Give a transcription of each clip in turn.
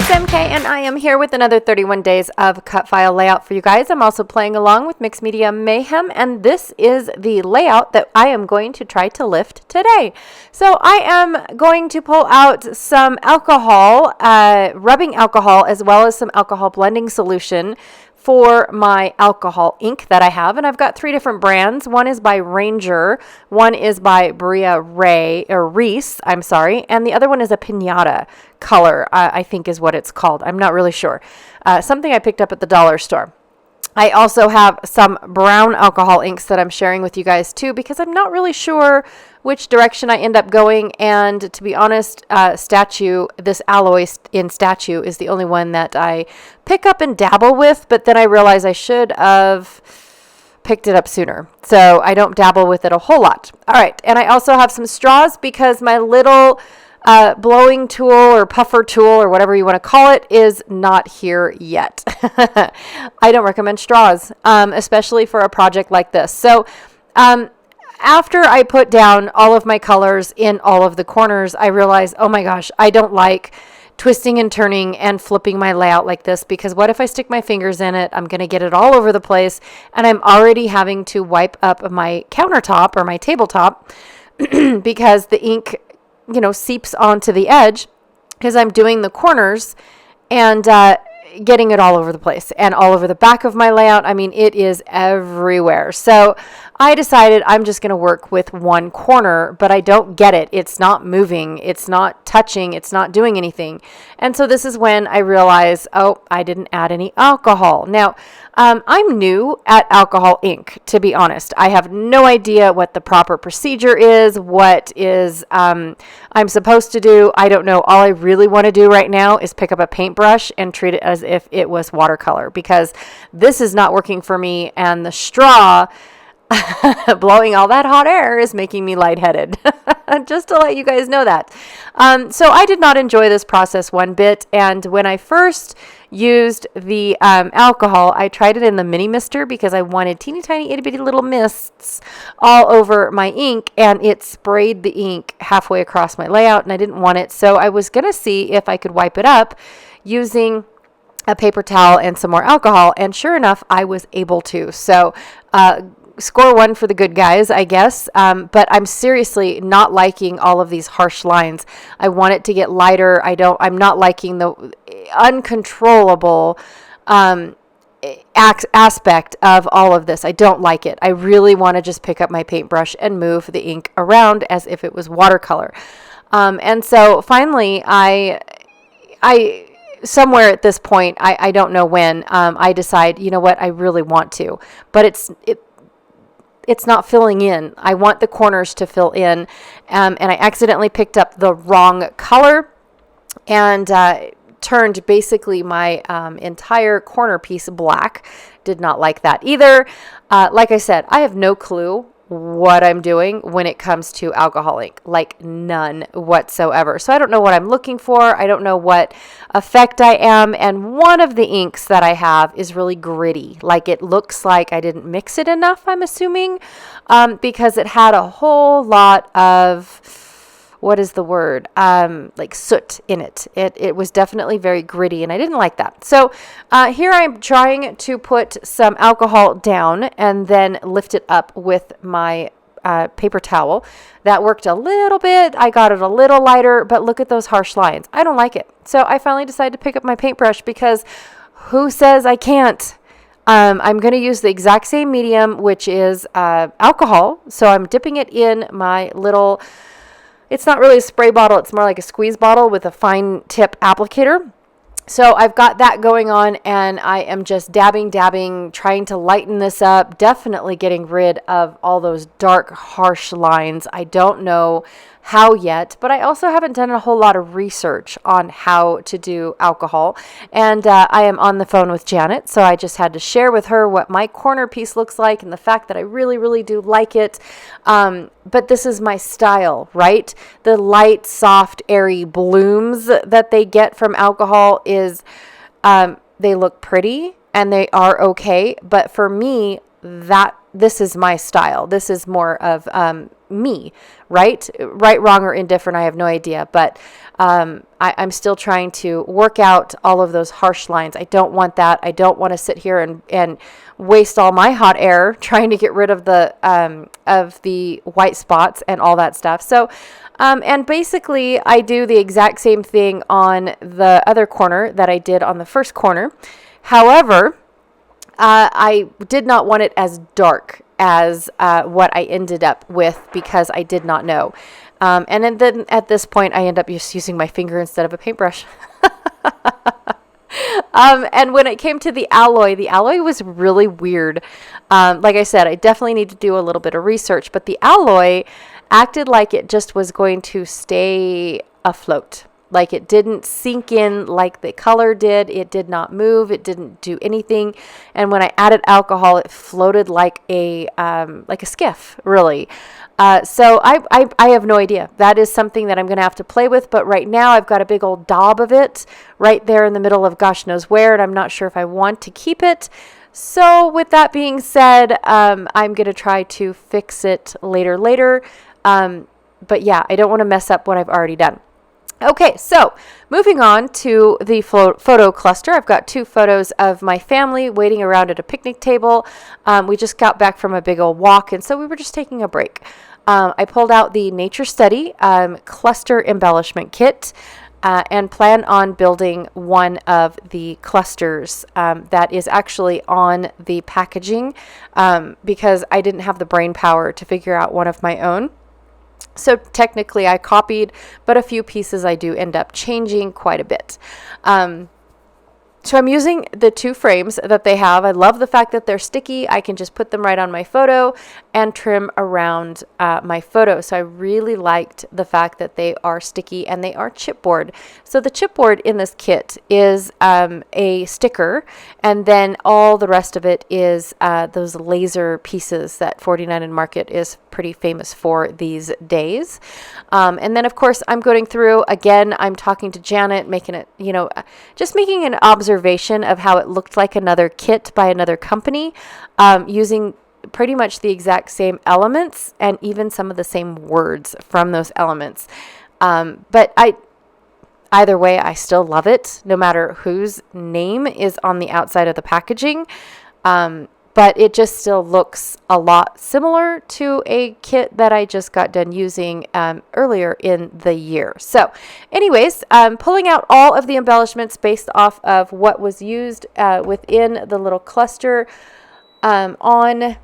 it's MK, and I am here with another 31 days of cut file layout for you guys. I'm also playing along with Mixed Media Mayhem, and this is the layout that I am going to try to lift today. So I am going to pull out some alcohol, rubbing alcohol, as well as some alcohol blending solution for my alcohol ink that I have. And I've got three different brands. One is by Ranger, one is by Bria Reese, and the other one is a Pinata color, I think is what it's called. I'm not really sure. Something I picked up at the dollar store. I also have some brown alcohol inks that I'm sharing with you guys too, because I'm not really sure which direction I end up going. And to be honest, this alloy in Statue is the only one that I pick up and dabble with, but then I realize I should have picked it up sooner. So I don't dabble with it a whole lot. All right. And I also have some straws because my little blowing tool or puffer tool or whatever you want to call it is not here yet. I don't recommend straws, especially for a project like this. So after I put down all of my colors in all of the corners, I realized, oh my gosh, I don't like twisting and turning and flipping my layout like this, because what if I stick my fingers in it? I'm going to get it all over the place, and I'm already having to wipe up my countertop or my tabletop because the ink seeps onto the edge because I'm doing the corners and getting it all over the place and all over the back of my layout. I mean, it is everywhere. So I decided I'm just going to work with one corner, but I don't get it. It's not moving. It's not touching. It's not doing anything. And so this is when I realize, oh, I didn't add any alcohol. Now, I'm new at alcohol ink, to be honest. I have no idea what the proper procedure is, what is I'm supposed to do. I don't know. All I really want to do right now is pick up a paintbrush and treat it as if it was watercolor, because this is not working for me, and the straw blowing all that hot air is making me lightheaded. Just to let you guys know that. So I did not enjoy this process one bit. And when I first used the alcohol, I tried it in the mini mister because I wanted teeny tiny itty bitty little mists all over my ink, and it sprayed the ink halfway across my layout, and I didn't want it. So I was going to see if I could wipe it up using a paper towel and some more alcohol. And sure enough, I was able to. So, score one for the good guys, I guess. But I'm seriously not liking all of these harsh lines. I want it to get lighter. I'm not liking the uncontrollable aspect of all of this. I don't like it. I really want to just pick up my paintbrush and move the ink around as if it was watercolor. And so finally, I somewhere at this point, I don't know when, I decide, you know what, I really want to, but it's not filling in. I want the corners to fill in. And I accidentally picked up the wrong color and turned basically my entire corner piece black. Did not like that either. Like I said, I have no clue what I'm doing when it comes to alcohol ink, like none whatsoever. So I don't know what I'm looking for. I don't know what effect I am. And one of the inks that I have is really gritty. Like it looks like I didn't mix it enough, I'm assuming, because it had a whole lot of, what is the word? Like soot in it. It was definitely very gritty, and I didn't like that. So here I'm trying to put some alcohol down and then lift it up with my paper towel. That worked a little bit. I got it a little lighter, but look at those harsh lines. I don't like it. So I finally decided to pick up my paintbrush, because who says I can't? I'm going to use the exact same medium, which is alcohol. So I'm dipping it in my little... It's not really a spray bottle. It's more like a squeeze bottle with a fine tip applicator. So I've got that going on, and I am just dabbing, trying to lighten this up, definitely getting rid of all those dark, harsh lines. I don't know how yet, but I also haven't done a whole lot of research on how to do alcohol. And I am on the phone with Janet, so I just had to share with her what my corner piece looks like and the fact that I really, really do like it. But this is my style, right? The light, soft, airy blooms that they get from alcohol is, they look pretty and they are okay. But for me, that this is my style. This is more of me, right? Right, wrong, or indifferent, I have no idea. But I'm still trying to work out all of those harsh lines. I don't want that. I don't want to sit here and waste all my hot air trying to get rid of the white spots and all that stuff. So, and basically I do the exact same thing on the other corner that I did on the first corner. However, I did not want it as dark as what I ended up with because I did not know. And then at this point, I end up just using my finger instead of a paintbrush. And when it came to the alloy was really weird. Like I said, I definitely need to do a little bit of research, but the alloy acted like it just was going to stay afloat. Like it didn't sink in like the color did. It did not move. It didn't do anything. And when I added alcohol, it floated like a skiff, really. So I have no idea. That is something that I'm going to have to play with. But right now I've got a big old daub of it right there in the middle of gosh knows where. And I'm not sure if I want to keep it. So with that being said, I'm going to try to fix it later. But yeah, I don't want to mess up what I've already done. Okay, so moving on to the photo cluster. I've got 2 photos of my family waiting around at a picnic table. We just got back from a big old walk, and so we were just taking a break. I pulled out the Nature Study cluster embellishment kit and plan on building one of the clusters that is actually on the packaging because I didn't have the brain power to figure out one of my own. So technically I copied, but a few pieces I do end up changing quite a bit. So I'm using the 2 frames that they have. I love the fact that they're sticky. I can just put them right on my photo and trim around my photo. So I really liked the fact that they are sticky and they are chipboard. So the chipboard in this kit is a sticker, and then all the rest of it is those laser pieces that 49 and Market is pretty famous for these days. And then of course I'm going through again, I'm talking to Janet, making it, just making an observation of how it looked like another kit by another company, using pretty much the exact same elements and even some of the same words from those elements. But either way, I still love it, no matter whose name is on the outside of the packaging. But it just still looks a lot similar to a kit that I just got done using earlier in the year. So anyways, pulling out all of the embellishments based off of what was used within the little cluster on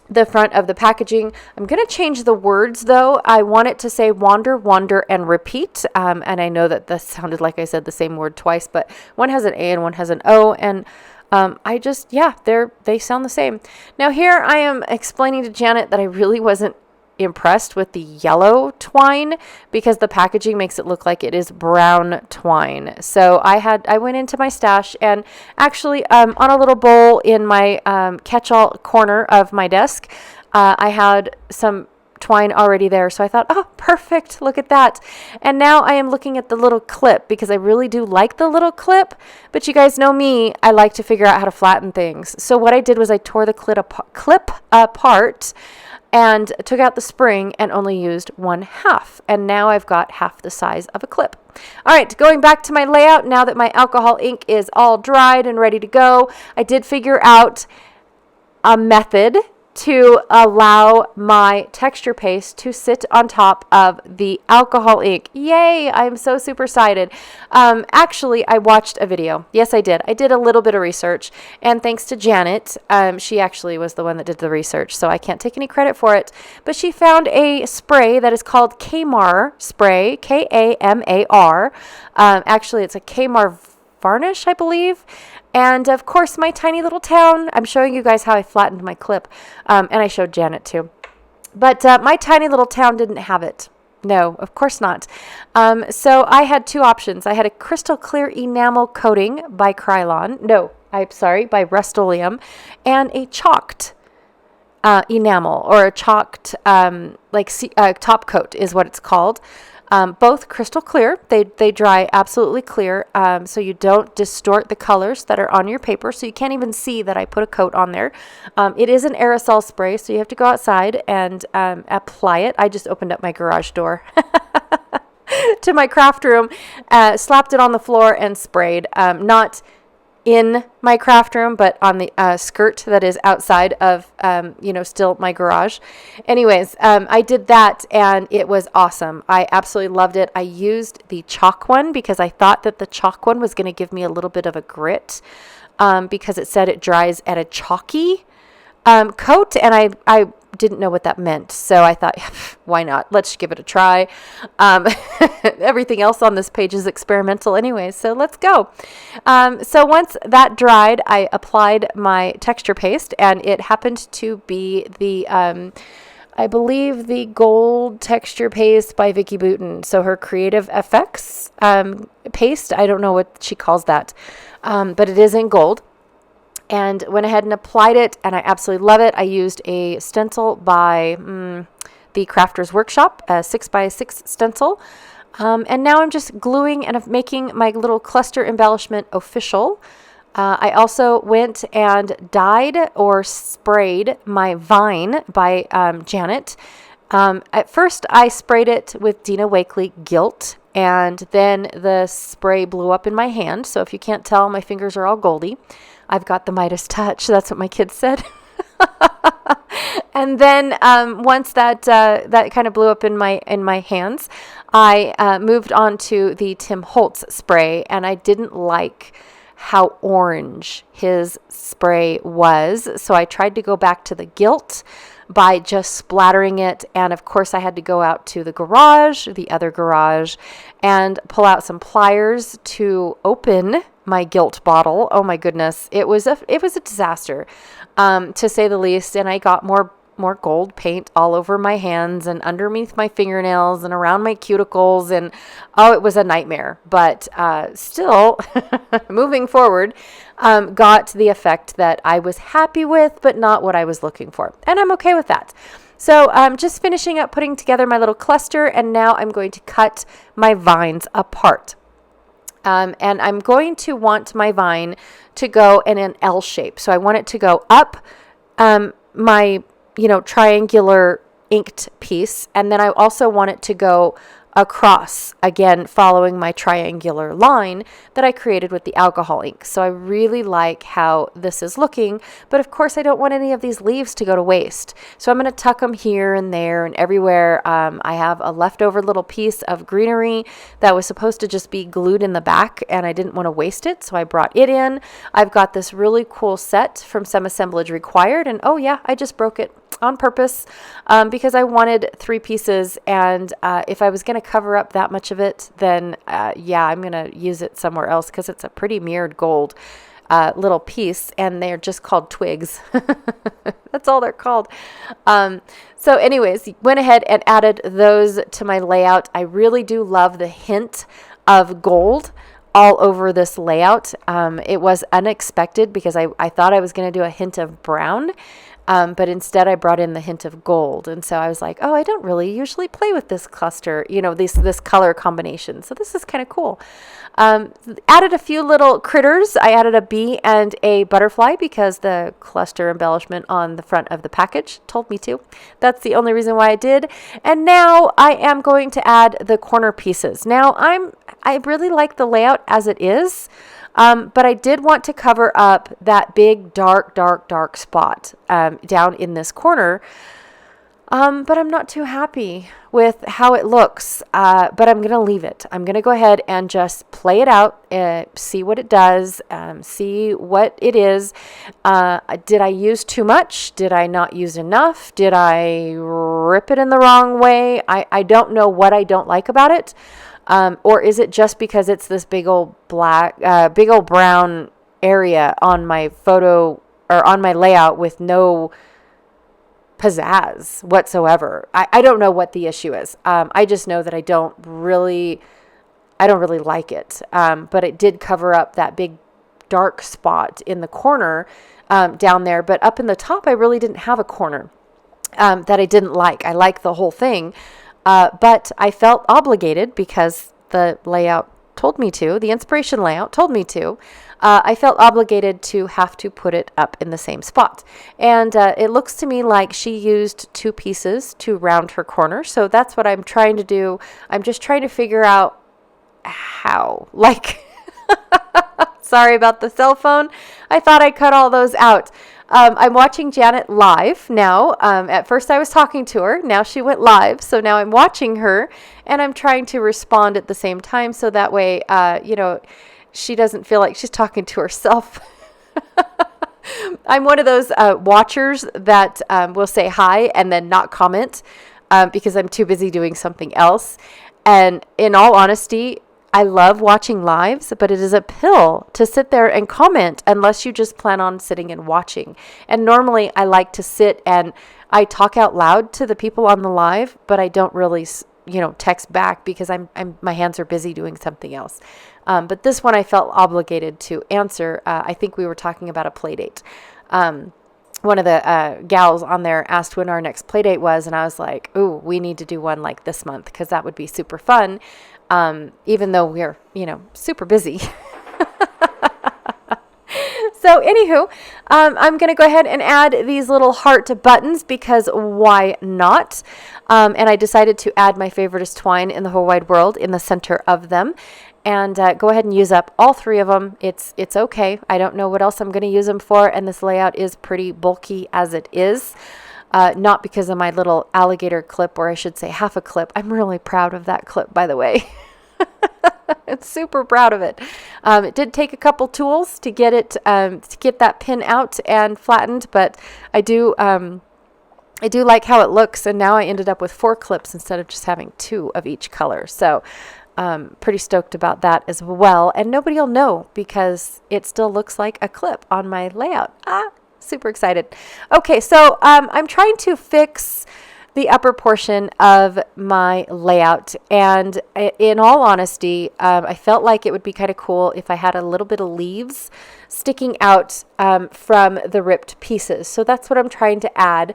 the front of the packaging. I'm going to change the words though. I want it to say wander, wander, and repeat. And I know that this sounded like I said the same word twice, but one has an A and one has an O, and they sound the same. Now here I am explaining to Janet that I really wasn't impressed with the yellow twine because the packaging makes it look like it is brown twine. So I went into my stash and actually on a little bowl in my catch-all corner of my desk, I had some twine already there. So I thought, oh, perfect. Look at that. And now I am looking at the little clip because I really do like the little clip, but you guys know me, I like to figure out how to flatten things. So what I did was I tore the clip apart and took out the spring and only used 1/2. And now I've got half the size of a clip. All right, going back to my layout, now that my alcohol ink is all dried and ready to go, I did figure out a method to allow my texture paste to sit on top of the alcohol ink. Yay! I'm so super excited. Actually, I watched a video. Yes, I did. I did a little bit of research, and thanks to Janet, she actually was the one that did the research, so I can't take any credit for it, but she found a spray that is called Kamar spray, Kamar. Actually, it's a Kamar varnish, I believe. And of course, my tiny little town, I'm showing you guys how I flattened my clip, and I showed Janet too. But my tiny little town didn't have it. No, of course not. So I had 2 options. I had a crystal clear enamel coating by Krylon. No, I'm sorry, by Rust-Oleum, and a chalked enamel, or a chalked top coat is what it's called. both crystal clear. They dry absolutely clear, so you don't distort the colors that are on your paper, so you can't even see that I put a coat on there. It is an aerosol spray, so you have to go outside and apply it. I just opened up my garage door to my craft room, slapped it on the floor and sprayed. Not in my craft room, but on the skirt that is outside of, still my garage. Anyways, I did that and it was awesome. I absolutely loved it. I used the chalk one because I thought that the chalk one was going to give me a little bit of a grit, because it said it dries at a chalky coat, and I didn't know what that meant. So I thought, why not? Let's give it a try. Everything else on this page is experimental anyway, so let's go. So once that dried, I applied my texture paste, and it happened to be the, I believe, the gold texture paste by Vicki Boutin. So her Creative Effects paste, I don't know what she calls that, but it is in gold. And went ahead and applied it, and I absolutely love it. I used a stencil by the Crafter's Workshop, a 6x6 stencil. And now I'm just gluing and making my little cluster embellishment official. I also went and dyed or sprayed my vine by Janet. At first, I sprayed it with Dina Wakley Gilt, and then the spray blew up in my hand. So if you can't tell, my fingers are all goldy. I've got the Midas touch. That's what my kids said. And then once that kind of blew up in my hands, I moved on to the Tim Holtz spray, and I didn't like how orange his spray was. So I tried to go back to the Gilt by just splattering it. And of course I had to go out to the other garage, and pull out some pliers to open my Gilt bottle. Oh my goodness. It was a disaster, to say the least. And I got more gold paint all over my hands and underneath my fingernails and around my cuticles. And it was a nightmare, but still moving forward, got the effect that I was happy with, but not what I was looking for. And I'm okay with that. So I'm just finishing up putting together my little cluster, and now I'm going to cut my vines apart. And I'm going to want my vine to go in an L shape. So I want it to go up my, triangular inked piece. And then I also want it to go across, again, following my triangular line that I created with the alcohol ink. So I really like how this is looking, but of course I don't want any of these leaves to go to waste. So I'm going to tuck them here and there and everywhere. I have a leftover little piece of greenery that was supposed to just be glued in the back, and I didn't want to waste it, so I brought it in. I've got this really cool set from Some Assemblage Required, and oh yeah, I just broke it on purpose because I wanted 3 pieces, and if I was going to cover up that much of it, then I'm going to use it somewhere else because it's a pretty mirrored gold little piece, and they're just called twigs. That's all they're called. So anyways, went ahead and added those to my layout. I really do love the hint of gold all over this layout. It was unexpected because I thought I was going to do a hint of brown, but instead I brought in the hint of gold. And so I was like, I don't really usually play with this cluster, this color combination. So this is kind of cool. Added a few little critters. I added a bee and a butterfly because the cluster embellishment on the front of the package told me to. That's the only reason why I did. And now I am going to add the corner pieces. Now I really like the layout as it is. But I did want to cover up that big, dark spot down in this corner. But I'm not too happy with how it looks. But I'm going to leave it. I'm going to go ahead and just play it out, see what it does, see what it is. Did I use too much? Did I not use enough? Did I rip it in the wrong way? I don't know what I don't like about it. Or is it just because it's this big old brown area on my photo or on my layout with no pizzazz whatsoever? I don't know what the issue is. I just know that I don't really like it. But it did cover up that big dark spot in the corner down there. But up in the top, I really didn't have a corner that I didn't like. I like the whole thing. but I felt obligated because the layout told me to, the inspiration layout told me to. I felt obligated to have to put it up in the same spot. And it looks to me like she used 2 pieces to round her corner. So that's what I'm trying to do. I'm just trying to figure out how. Like, sorry about the cell phone. I thought I cut all those out. I'm watching Janet live now. At first I was talking to her. Now she went live. So now I'm watching her and I'm trying to respond at the same time. So that way, she doesn't feel like she's talking to herself. I'm one of those watchers that will say hi and then not comment because I'm too busy doing something else. And in all honesty, I love watching lives, but it is a pill to sit there and comment unless you just plan on sitting and watching. And normally I like to sit and I talk out loud to the people on the live, but I don't really text back because my hands are busy doing something else. But this one I felt obligated to answer. I think we were talking about a play date. One of the gals on there asked when our next play date was, and I was like, ooh, we need to do one like this month because that would be super fun, even though we're, super busy. So anywho, I'm going to go ahead and add these little heart buttons because why not? And I decided to add my favoriteest twine in the whole wide world in the center of them. And go ahead and use up all 3 of them. It's okay. I don't know what else I'm going to use them for. And this layout is pretty bulky as it is. Not because of my little alligator clip, or I should say half a clip. I'm really proud of that clip, by the way. I'm super proud of it. It did take a couple tools to get it, to get that pin out and flattened, but I do like how it looks. And now I ended up with 4 clips instead of just having 2 of each color. So pretty stoked about that as well. And nobody will know because it still looks like a clip on my layout. Super excited. Okay, so I'm trying to fix the upper portion of my layout. And in all honesty, I felt like it would be kind of cool if I had a little bit of leaves sticking out from the ripped pieces. So that's what I'm trying to add.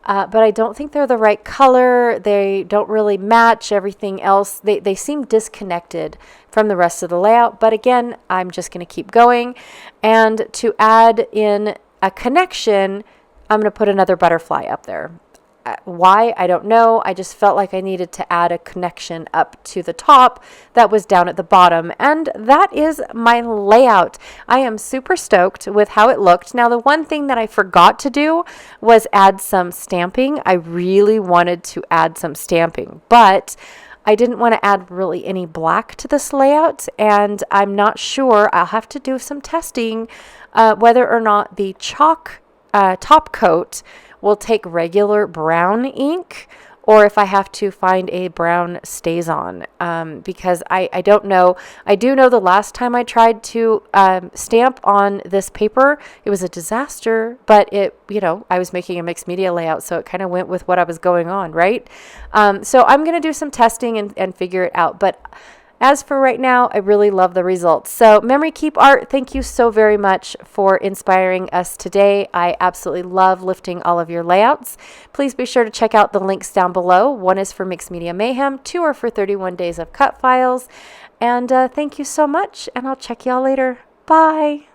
But I don't think they're the right color. They don't really match everything else. They seem disconnected from the rest of the layout. But again, I'm just going to keep going. And to add in a connection, I'm going to put another butterfly up there. Why? I don't know. I just felt like I needed to add a connection up to the top that was down at the bottom. And that is my layout. I am super stoked with how it looked. Now, the one thing that I forgot to do was add some stamping. I really wanted to add some stamping, but I didn't want to add really any black to this layout. And I'm not sure. I'll have to do some testing whether or not the chalk top coat will take regular brown ink or if I have to find a brown StazOn, because I don't know. I do know the last time I tried to stamp on this paper, it was a disaster, but I was making a mixed media layout, so it kind of went with what I was going on, right? So I'm going to do some testing and figure it out, but as for right now, I really love the results. So Memory Keep Art, thank you so very much for inspiring us today. I absolutely love lifting all of your layouts. Please be sure to check out the links down below. 1 is for Mixed Media Mayhem, 2 are for 31 Days of Cut Files. And thank you so much, and I'll check y'all later. Bye.